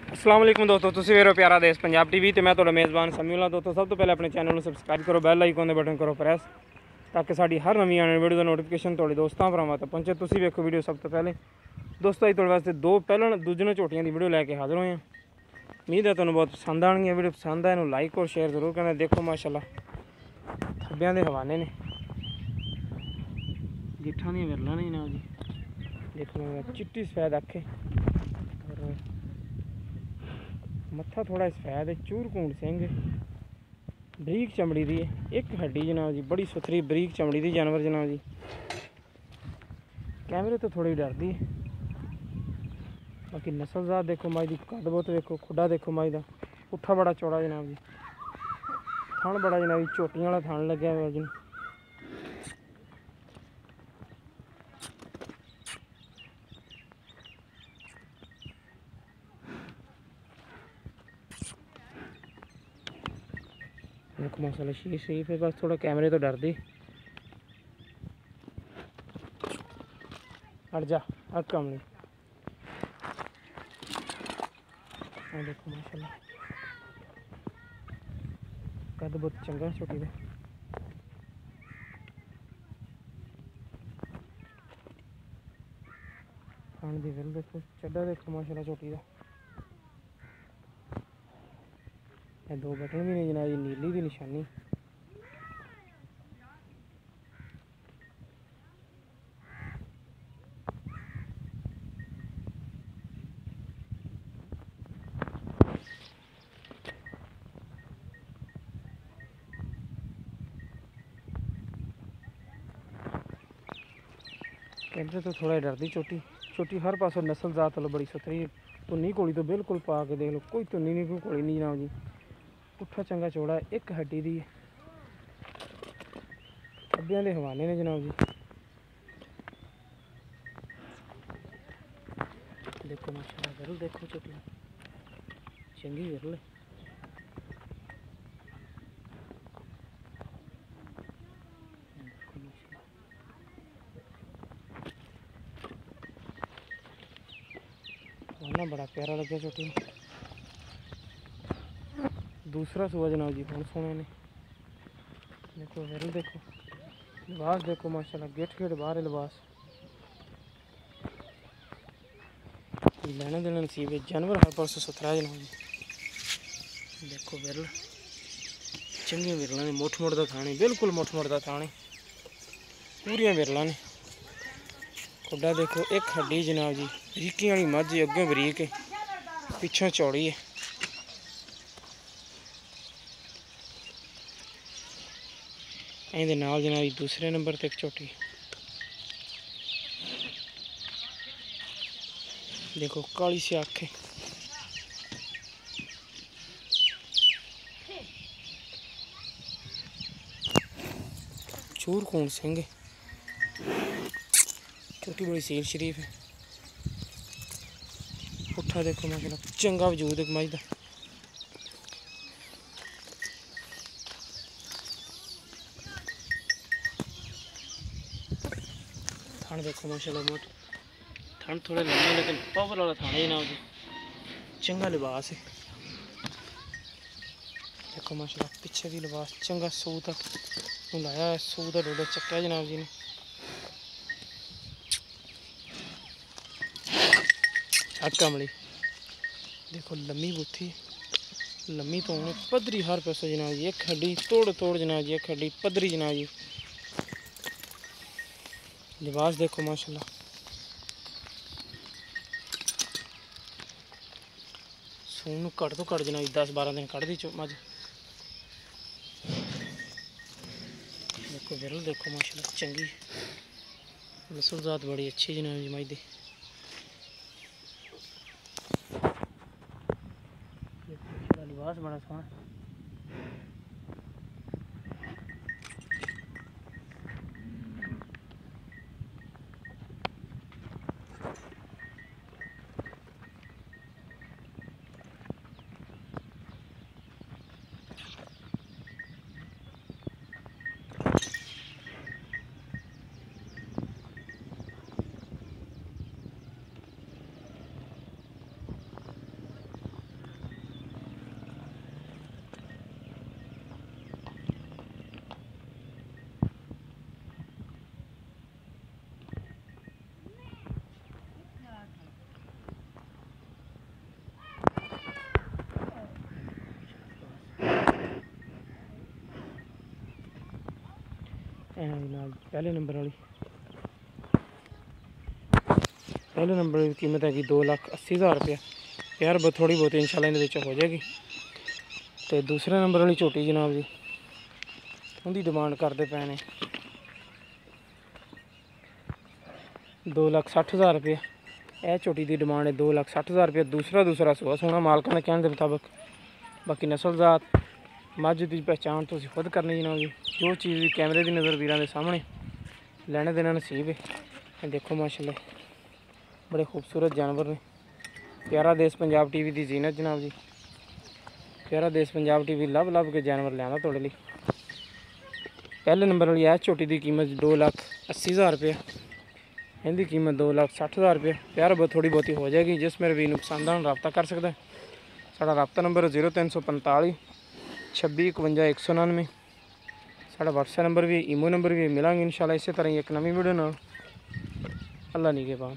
अस्सलाम वालेकुम दोस्तों, तुसीं वेख रहे हो प्यारा देश पंजाब टीवी तो मैं तुहाडा मेज़बान समीउल्ला। दोस्तों सब तो पहले अपने चैनल को सबसक्राइब करो, बैल आइकन दे बटन करो प्रेस ताकि साडी हर नवीं आने वीडियो का नोटिफिकेशन तुहाडे दोस्तां भरावां तक पहुंचे। तुसीं वेखो वीडियो सब तो पहले। दोस्तों अज तुहाडे वास्ते दो पहलन दूजन झोटियां की वीडियो लैके हाजिर होए हैं। उम्मीद है तुहानूं बहुत पसंद आएगी। वीडियो पसंद आए इन्हूं लाइक और शेयर जरूर करना। देखो माशाअल्लाह थब्बियां दे हवाने ने, गिट्ठां दी विरलां ने जनाब जी। देखो चिट्टी सफेद अखे और मत्था थोड़ा सफेद है, चूरकूंड सिंह बरीक चमड़ी दी है, एक हड्डी जनाब जी, बड़ी सुथरी बरीक चमड़ी दी जानवर जनाब जी। कैमरे तो थोड़ी डरती है, बाकी नस्लजात देखो माई दी, कद बहुत देखो, खुडा देखो माई दा, पुट्ठा बड़ा चौड़ा जनाब जी, थन बड़ा जनाब जी, झोटियां वाला थन लग्या हुआ जी। देखो माशाल्लाह शीर शरीफ है, बस थोड़ा कैमरे तो डरती। हट जा हट कमली। देखो माशाल्लाह कद बहुत चंगा छोटी का। खान दी विल देखो, चड्डा देखो माशाल्लाह छोटी का। दो बटन भी नहीं जनाब जी, नीली दी निशानी। कैमरे तो थोड़ा डरती छोटी। छोटी हर पासों नस्ल जात वालों बड़ी सुथरी, धुन्नी घोड़ी तो बिल्कुल पा के देख लो, कोई धुन्नी नहीं कोई घोड़ी नहीं जनाब जी। पुट्ठा चंगा चौड़ा है, एक हड्डी दी है, अब्बियां दे हवाने ने जनाब जी। देखो माशाल्लाह विरल देखो छोटी चंगी विरल है। वाना बड़ा प्यारा लगे छोटी। दूसरा सुआ जनाब जी हम सोने ने। देखो विरल देखो, लिबास देखो माशाल्लाह, गेट गेट बाहर है लिबास। लेना देना नसीब है, जानवर हर पासों सुथरा है जनाब जी। देखो विरल चंगी विरल ने, मुठ मुठ का थाने, बिल्कुल मुठ मुठ का थाने, पूरिया विरल ने। खुडा देखो एक हड्डी जनाब जी, बरीकी वाली मझ अगे बरीक है, पिछों चौड़ी है। ਇਹਦੇ ਨਾਲ जनाब जी दूसरे नंबर पर एक छोटी। देखो काली सी आँख है, चूरकूंड सिंह है, छोटी बड़ी सील शरीफ है। पुट्ठा देखो माशाल्लाह चंगा वजूद है मझ दा। थान देखो माशाल्लाह मोट थान थोड़े लंबे लेकिन पावर वाला थान है जनाब जी, चंगा लिबास है। देखो माशाल्लाह पीछे भी लिबास चंगा, सू तक लाया है, सू का डोडा चक्या जनाब जी ने। कमली देखो लम्मी बूथी, लम्मी तो पदरी हर पासों जनाब जी, एक हड्डी तोड़ तोड़ जनाब जी, एक हड्डी पदरी जनाब जी। लिबास देखो माशाल्लाह, सून घट तो घट जनाब 10-12 दिन कढ़ दी मझ। देखो विरल देखो माशाल्लाह चंगी, नस्ल जात बड़ी अच्छी जनाब जी मझ दी। लिबास बड़ा सोहना। जनाब पहले नंबर वाली की कीमत हैगी 2,80,000 रुपया। यार थोड़ी बहुत इंशाल्लाह इहदे हो जाएगी। तो दूसरे नंबर वाली झोटी जनाब जी उनकी डिमांड करते पे ने 2,60,000 रुपया। यह झोटी की डिमांड है 2,60,000 रुपया। दूसरा सूआ सोना मालका ने कहने के मुताबिक। बाकी नस्लजात मझ की पहचान तो खुद करनी जनाब जी। जो चीज़ भी कैमरे की नज़र वीरां के सामने लैने देना नसीब है। देखो माशाल्लाह बड़े खूबसूरत जानवर ने। प्यारा देश पंजाब टीवी की जीनत जनाब जी। प्यारा देश पंजाब टीवी लभ के जानवर लिया थोड़े लिए। पहले नंबर वाली है झोटी की कीमत 2,80,000 रुपया। इनकी कीमत 2,60,000 रुपया। प्यार थोड़ी बहुती हो जाएगी। जिस मेरे वीर पसंद आन रबता कर सकता है। साड़ा रबता नंबर 0345 26 51 199। साड़ा व्हाट्सएप नंबर भी ईमो नंबर भी मिलेंगे इंशाल्लाह इसी तरह ही एक नवी वीडियो नाल। अल्लाह नहीं के बाद।